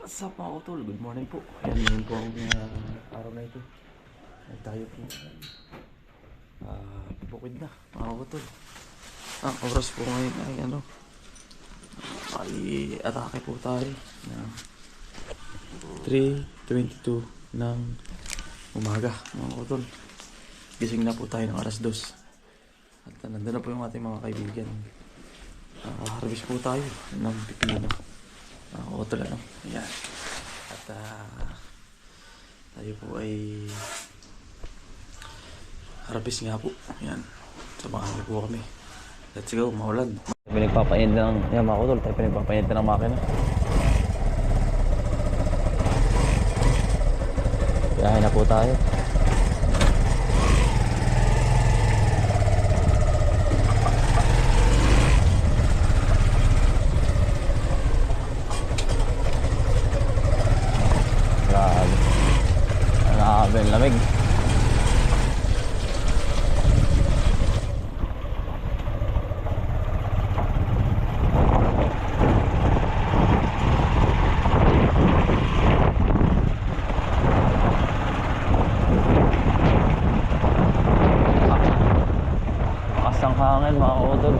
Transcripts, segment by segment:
What's up mga utol? Good morning po. Ayan yun po ang araw na ito. Ay tayo po bukid na mga utol. Ang oras po ngayon ay ay atake po tayo na 3:22 ng umaga mga utol. Gising na po tayo ng alas 2. At nandun na po yung ating mga kaibigan. Harvest po tayo ng pipino. Utol Ayan. At tayo po ay harvest nga po. Ayan. Samahan niyo po kami. Let's go, maulan. Pinagpapainit na ng mga utol. Tayo pinagpapainit na ng makina. Biyahe na po tayo. Grabe, lamig. Kasang hangin mga utol.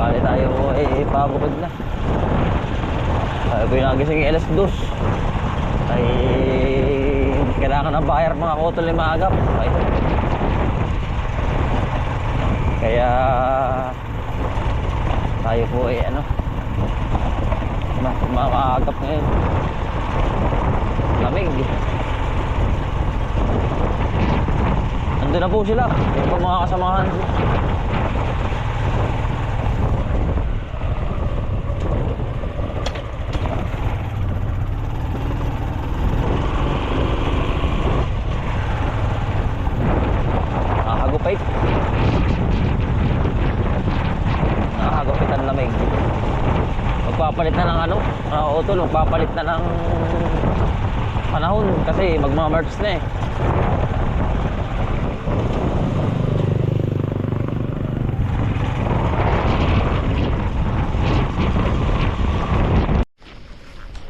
Bali tayo ay pabukod na. Pinagising alas 2 ay kailangan ng buyer mga utol ay maagap. Kaya tayo po ay maagap ngayon. Lamig. Nandun na po sila yung mga kasamahan. Nakakagupit ang lamig. Magpapalit na ng utol, magpapalit na ng panahon kasi magma-March na eh.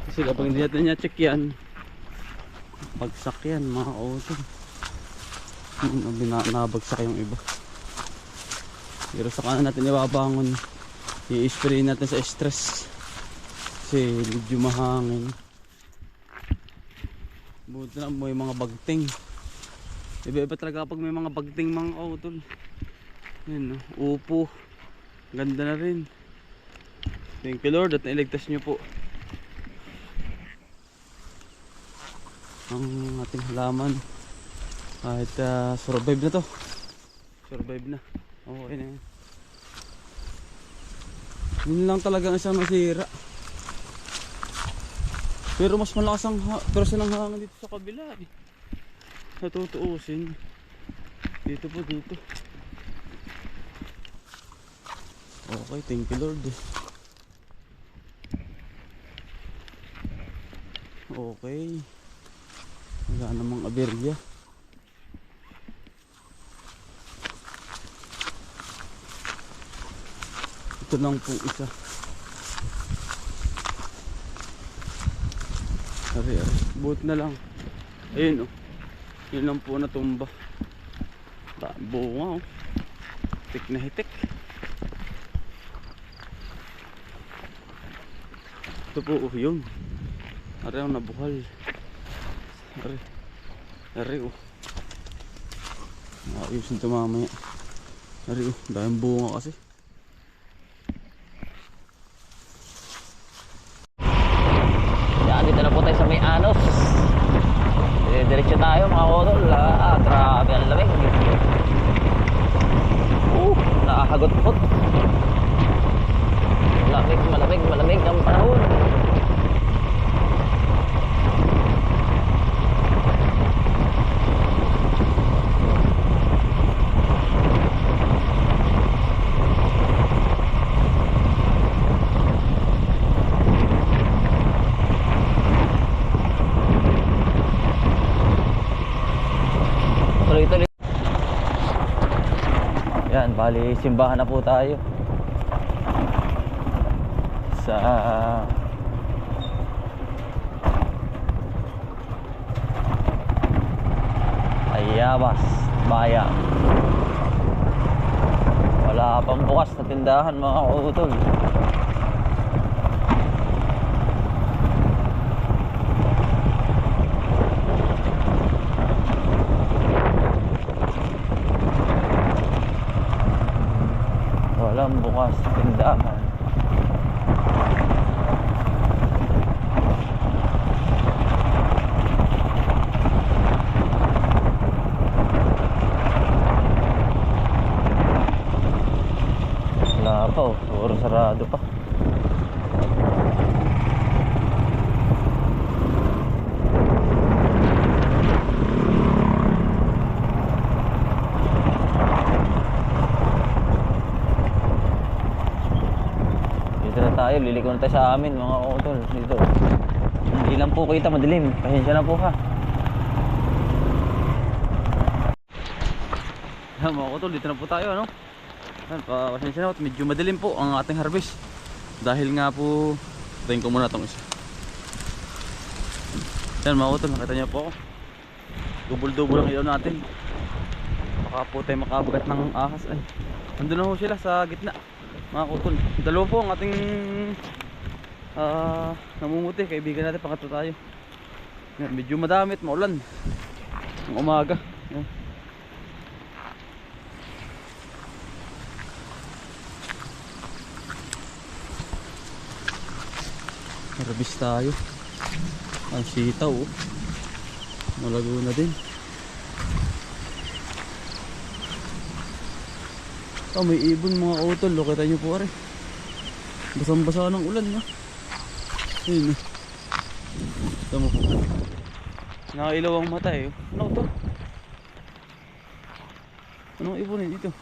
Kasi kapag hindi natin niya check yan, bagsak yan mga utol. Nabagsak yung iba. Pero sa kanan natin ibabangon, i-spray natin sa stress kasi medyo mahangin. Buti na may mga bagting. Iba-iba talaga pag may mga bagting mga utol. Yan, upo. Ganda na rin. Thank you Lord at nailigtas nyo po ang ating halaman. Kahit survive na to. Survive na. Okay na yan. Yun lang talagang isang nasira. Pero mas malakas ang persa ng hangin dito sa kabila eh. Natutuusin. Dito po dito. Okay, thank you Lord. Okay. Wala namang aberya. Ito lang po isa. Ari. Buot na lang. Ayun oh. Yun lang po natumba. Bunga oh. Hitik na hitik. Ito po oh yun. Ari ang nabuhal. Ari oh. Ayos nito mamaya. Ari oh. Dahil bunga kasi. Dito na po tayo sa may Anos. Diretso tayo mga utol. Grabe ang lamig. Nakakagot-pot. Malamig ang panahon. Yan, bali simbahan na po tayo. Sa Ayabas Bayan. Wala pang bukas na tindahan mga kautol. Walang bukas na tindahan. Wala pa oh, siguro sarado pa. Dito na tayo, liliko na tayo sa amin mga kautol. Dito hindi lang po kita madilim, pasensya na po ha. Yan mga kautol, dito na po tayo ano. Pasensya na, medyo madilim po ang ating harvest. Dahil nga po, tayin ko muna itong isa. Yan mga kautol, nakita niyo po ako. Dubol-dubol ang ilaw natin. Baka po tayo makabagat ng ahas. Ay, nandun na ho sila sa gitna mga kautol. Dalawa po ang ating namumuti. Kaibigan natin, pangatlo tayo. Yan, medyo madami at maulan ang umaga. Yan. Harvest tayo. Ang sitaw oh. Malago na din. Oh, may ibon mga utol. Kita nyo po rin. Basang-basa ng ulan no? Ayun oh. Ito mo po. Nakailaw ang mata eh. Ano ito? Anong ibon eh dito?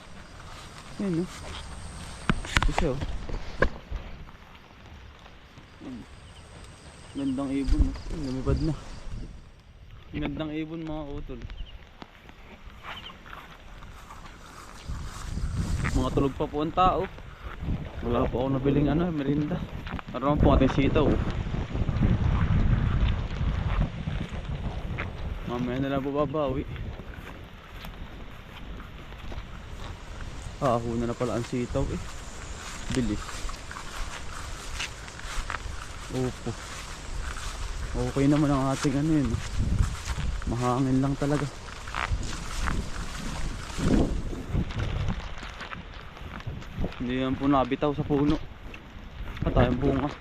Ayun oh. Ito siya oh. Gandang ibon no? Lumipad na. Gandang ibon mga utol. Mga tulog pa po ang tao. Wala po ako nabiling ano, merinda. Naroon po ating sitaw. Mamaya na lang po babawi. Huna na pala ang sitaw eh. Bilis. Opo. Okay naman ang ating ano yun. Mahangin lang talaga. Hindi yan po nabitaw sa puno. Patayang bunga.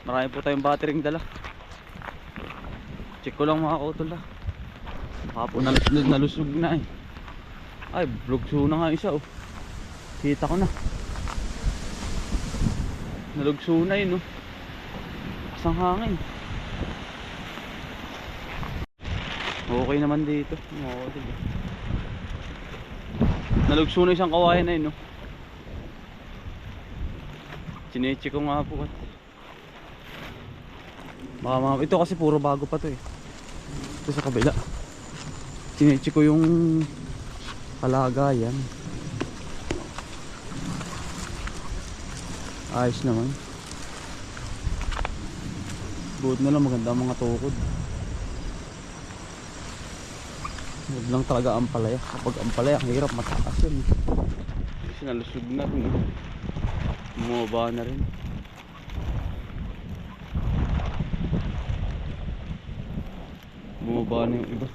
Marami po tayong batteryng dala. Check ko lang mga kautol ha. Baka po nalusog na eh. Ay, blugso na nga isa oh. Kita ko na. Nalugso na yun oh. Kasang hangin. Okay naman dito. Nalugso na isang kawayan na yun no. Chineche ko nga po. Ito kasi puro bago pa to eh. Ito sa kabila. Chineche ko yung kalagayan. Ayos naman. Buod na lang maganda ang mga tukod. Huwag lang talaga ang palaya. Kapag ang palaya, ang hirap mataas yun. Kasi nalusog na rin. Bumaba na rin. Bumaba na yung iba.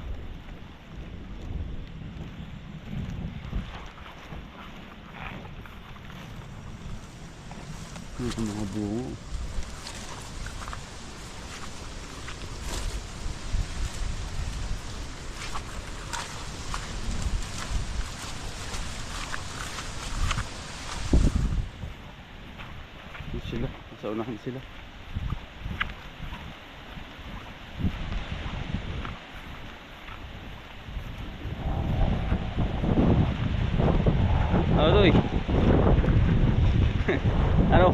Ito mga bungo. Sila, nasa unahan sila. Ano to eh? Ano?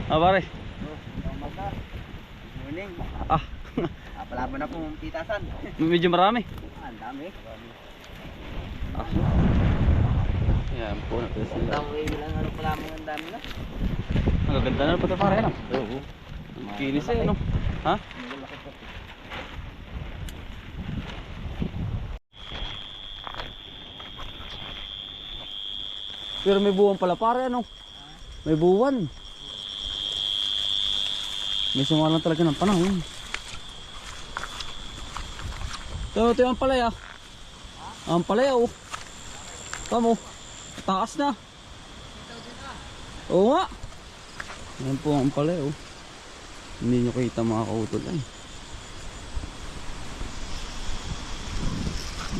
Pare? Morning. Ah, Palaban na pong pitasan. medyo marami. Ang dami. Ah, po natin sila. Tama ilang ano pa lamang ang dami na. Ang gaganda na po ito pare no? Oo. Kinis eh no? Ha? Pero may buwan pala pare ano? May buwan. May sumalang talaga ng panahon. Ito yung palaya. Ang palaya oh. Tamo. Taas na. Oo nga. Yan po ang palaya oh. Hindi nyo kita mga kautol ay.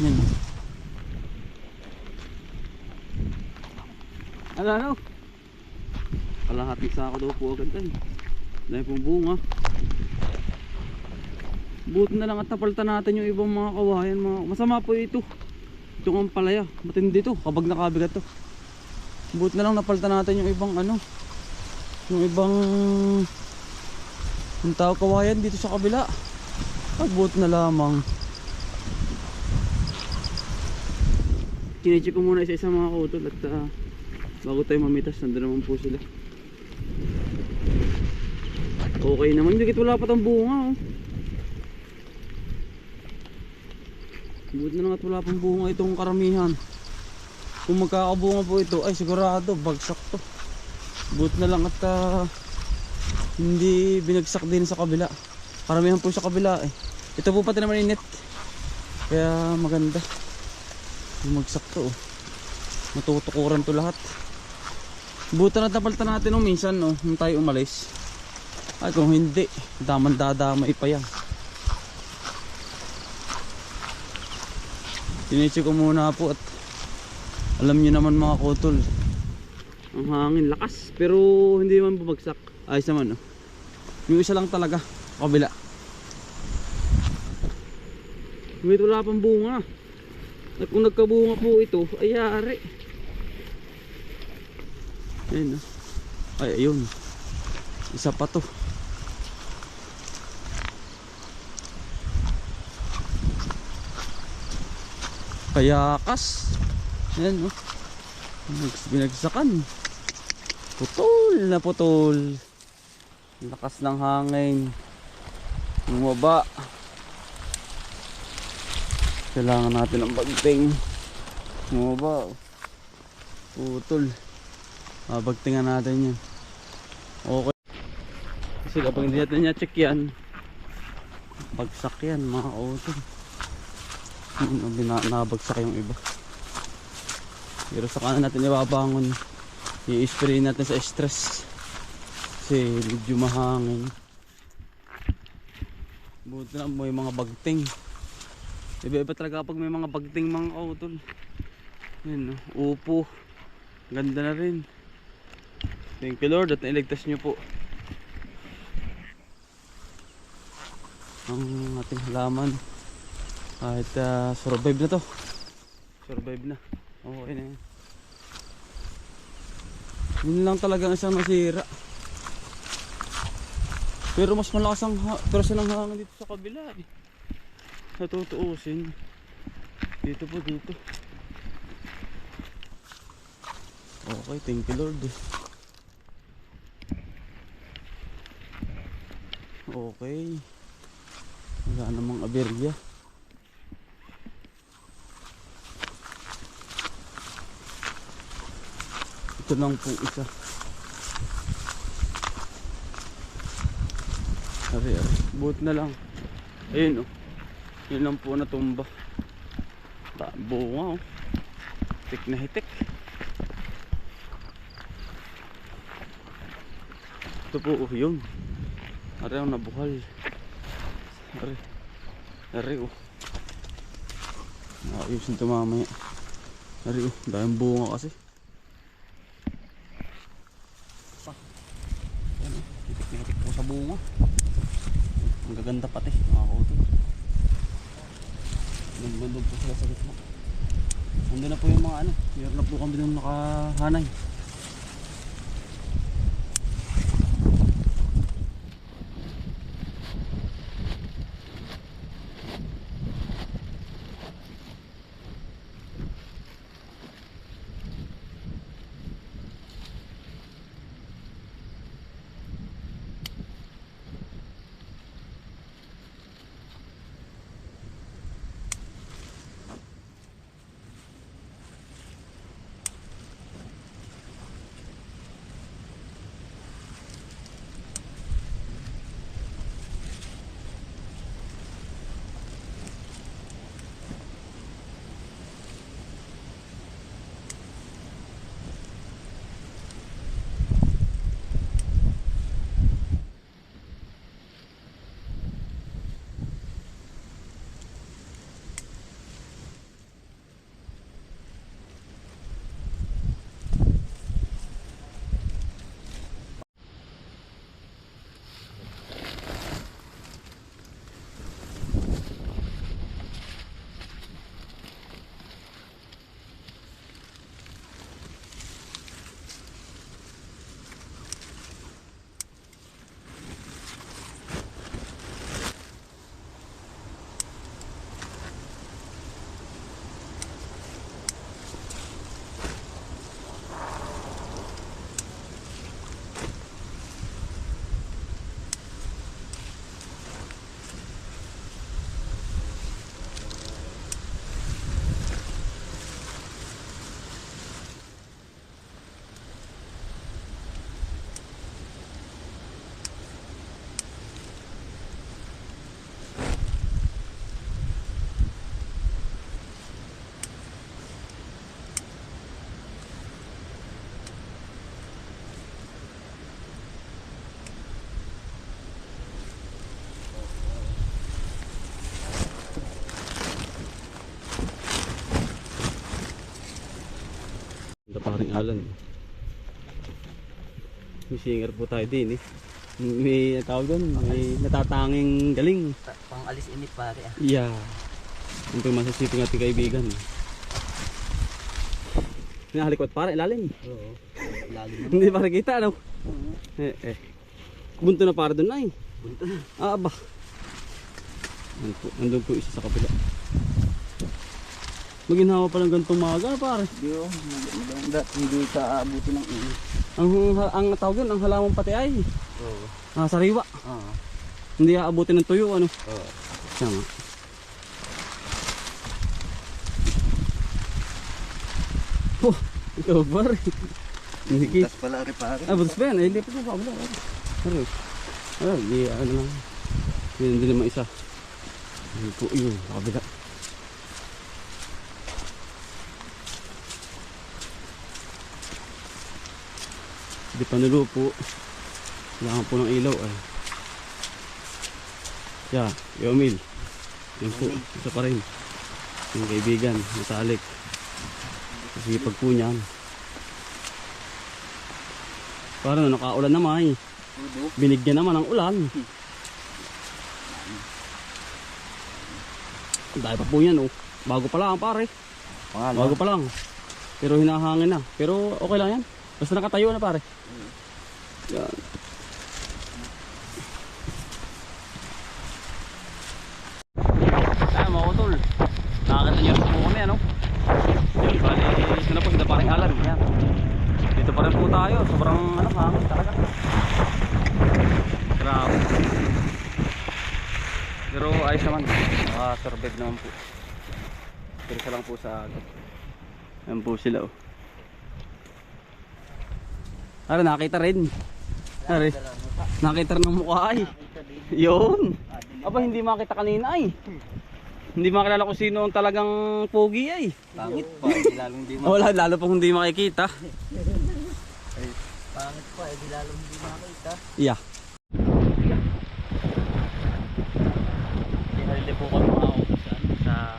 Yan. Ano? Kalahating sako daw po agad ay. Dahil pong bunga. Buti na lang at napalitan natin yung ibang mga kawayan. Masama po ito. Itong ampalaya. Matindi ito. Kabag na kabigat to. Buti na lang napalitan natin yung ibang ano. Yung ibang yung tao kawayan dito sa kabila. Buti na lamang. Chinecheck ko muna isa-isa mga kautol at bago tayo mamitas, nandun naman po sila. Okay naman, hindi wala pa tang bunga oh. Buti na lang at wala pang bunga itong karamihan. Kung magkakabunga po ito, ay sigurado bagsak to. Buti na lang at hindi binagsak din sa kabila. Karamihan po sa kabila eh. Ito po pati naman init. Kaya maganda. Bumagsak to oh. Matutukuran to lahat. Buti na napalitan natin nung minsan no, nung tayo umalis. Ay kung hindi, dadamay pa yan. Sinecheck ko muna po at alam nyo naman mga kutol, ang hangin lakas pero hindi man bumagsak. Ayos naman no. Yung isa lang talaga, kabila. Ngunit wala pang bunga. At kung nagkabunga po ito, ay yari. Ayun no. Ay ayun. Isa pa to. Kayakas. Ayan no. Binagsakan. Putol na putol. Lakas ng hangin. Bumaba. Kailangan natin ng bagting. Bumaba. Putol. Bagtingan natin yan. Okay. Kasi kapag hindi natin niya-check yan, bagsak yan mga kautol. Nabagsak yung iba. Pero sa kanan natin ibabangon, i-spray natin sa stress kasi medyo mahangin. Buti na may mga bagting. Iba-iba talaga pag may mga bagting mga kautol. Yan, upo. Ganda na rin. Thank you Lord at nailigtas nyo po ang ating halaman. Kahit survive na to. Survive na. Okay na yan. Yun lang talagang isang nasira. Pero mas malakas ang persa ng hangin dito sa kabila eh. Natutuusin. Dito po dito. Okay, thank you Lord. Okay. Wala namang aberya. Ito lang po isa. Ari. Buot na lang. Ayun oh. Yun lang po natumba. Bunga oh. Hitik na hitik. Ito po oh yun. Ari ang nabuhal. Ari oh. Ayusin ito mamaya. Ari oh. Dahil bunga kasi. Hitik po sa bunga. Ang gaganda pati mga kautol. Naglandog po sila sa gitna. Nandun na po yung mga ano. Meron na po kami nung nakahanay. Ito paring Alan. May singer po tayo din eh. May tawag doon, may natatanging galing. Pang alis init pare ah. Yeah. Ang masasiping ating kaibigan. Nakalikot para ilalim. Oo. Lalim na. Hindi para kita ano. Bunto na para doon ay. Bunto na. Ah ba. Nandun po isa sa kapila. Maginhawa pa lang ganitong maga pare. Maganda. Hindi ka aabuti ng init. Ang tawag yun, ang halamang pati ay. Oo. Sariwa. Oo. Hindi aabutin ng tuyo ano. Oo. Tama. Oh, ikaw pare. Hindi Tas pala rin pare. butas pa yan. Hindi pa pa wala. Ano? Di ano lang. Hindi naman isa. Ano po yun, kabila. Di pa nulupo. Kailangan po ng ilaw ay. Yeah, Yomil. Yan po, isa pa rin. Yung kaibigan, matalik. Kasi pag po niyan. Parang nakaulan naman eh. Binigyan naman ng ulan. Dahil pa po yan oh. Bago pa lang pare. Bago pa lang. Pero hinahangin na. Pero okay lang yan. Basta nakatayo na pare. Yan. Ay mga utol. Nakakita nyo rin po kami ano. Yan bali. Ito na po ito parang Alan. Yan. Dito pa rin po tayo. Sobrang ano hangin talaga. Grabe. Pero ayos naman. Naka-survive naman po. Pero isa lang po sa agad. Ayan po sila oh. Ano nakita rin. Ari. Nakita rin ng mukha ay. Yun. Aba hindi makita kanina ay. Hindi makilala kung sino ang talagang pogi ay. Pangit pa. Lalong di Wala lalo pang hindi makikita. Pangit pa. Lalong di makita. Yeah. Hindi po kami mga upisan sa...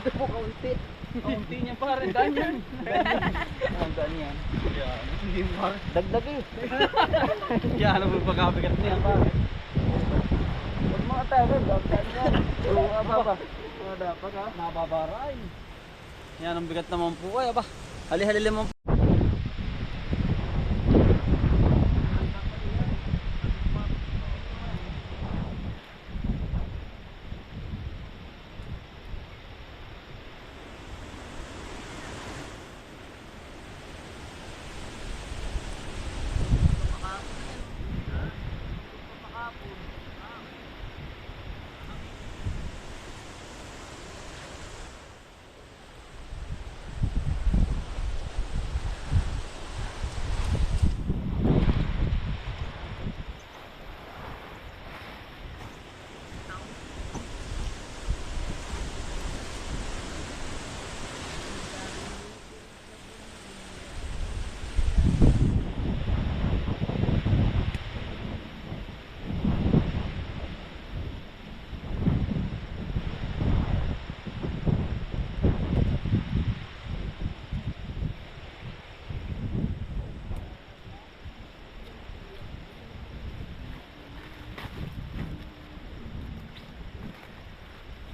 Ito po kaunti. Kaunti niya pa rin dahil yan. Ang daan yan. Hindi mo pa. Dagdag eh. Yan ang pagkabigat niya pa. Huwag mga tayo. Dagdag yan. Oo, baba. Dapat ha, nababaray. Yan ang bigat naman po ay aba. Hali-hali lemon po.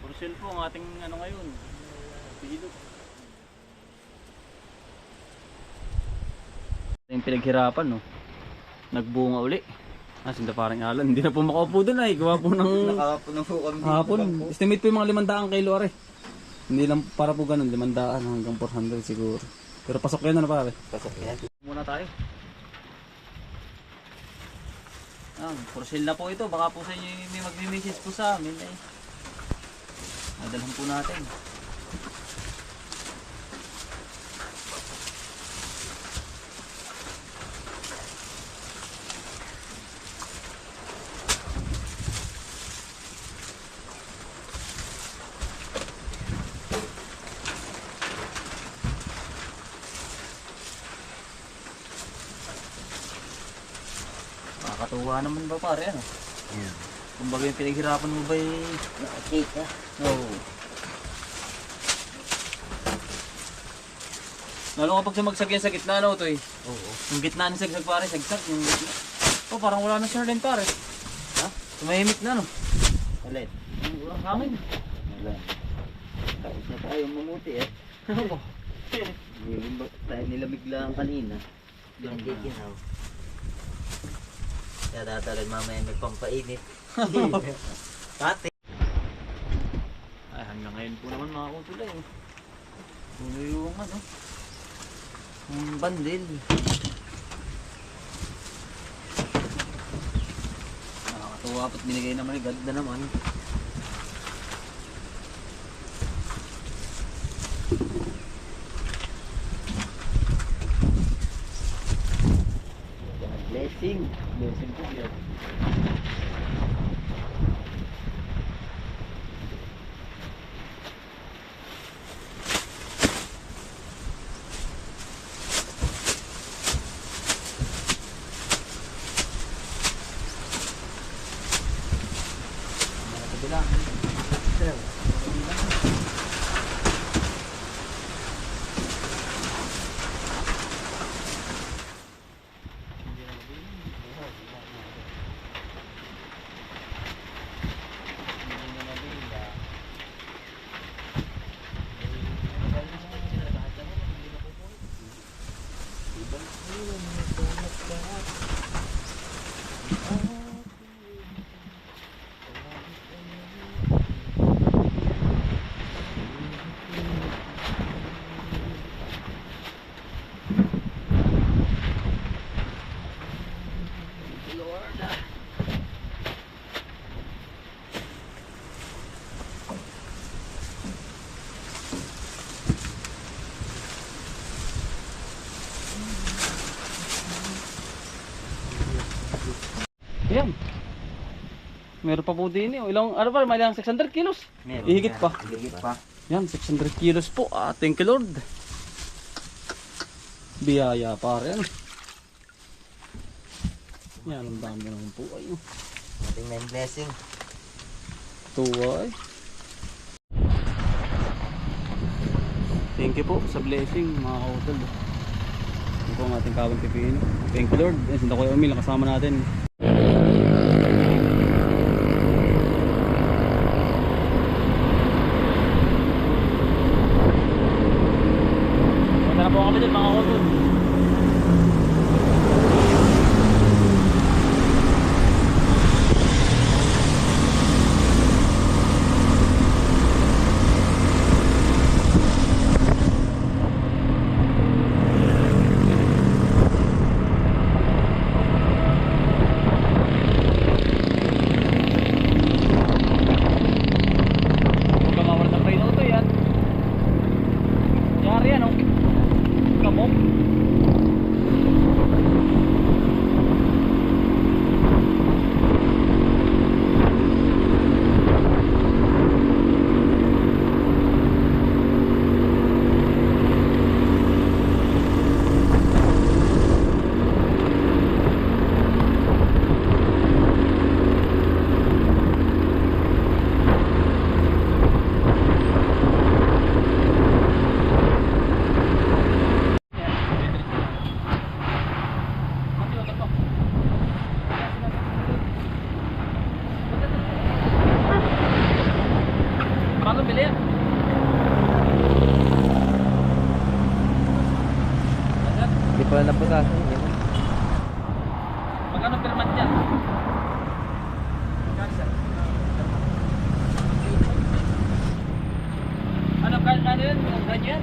Purcell po ang ating ano ngayon. Bilog. Yung pinaghirapan no. Nagbunga uli. Sinda parang Alan. Hindi na po makaupo doon ay. Gawa po ng Nakakapunan po kami. hapon. Estimate po yung mga 500 kilo are. Hindi lang para po ganun. 500 hanggang 400 siguro. Pero pasok yan na pare. Pasok yan. Muna tayo. Purcell na po ito. Baka po sa inyo may magme-message po sa amin eh. Nadalhan po natin. Nakakatuwa naman ba pare ano? Yeah. Kumbaga yung pinaghirapan mo ba'y Nakakita. Oo. Lalo kapag sumagsag yan sa gitna, ano to eh. Oo. Yung gitna ni sagsag pare, sagsag yung gitna. Oh, parang wala na siya rin pare. Ha? Tumahimik na no. Ulit. Wala hangin. Wala. Tapos na tayo mamuti eh. Tayo nilamig lang kanina. Hindi kinaw. Kaya datarin mamaya may pampainit. Pati. Ay, hanggang ngayon po naman mga kutulay. Puno yung ano. Yung bandil. Nakakatuwa at binigay naman ni God na naman. Blessing. Blessing po yan. Ayan. Meron pa po din eh. Ilang, ano pa, may ilang 600 kilos. Meron Ihigit yan. pa. Higit pa. Yan, 600 kilos po. Ah, thank you Lord. Biyaya pare. Ano? Yan, ang dami naman po. Ay, Ating may blessing. tuwa eh. Thank you po sa blessing mga kautol. Ito po ang ating kawang pipino. Thank you Lord. Yan, sinta ko yung Emil, kasama natin. Punta na po kami dun mga kautol. Kamawal ng preno to yan. Yari yan oh. Kamok. Paano bili yan? Hindi pala naputasan. Magkano per month yan? Ano yun? Ganyan?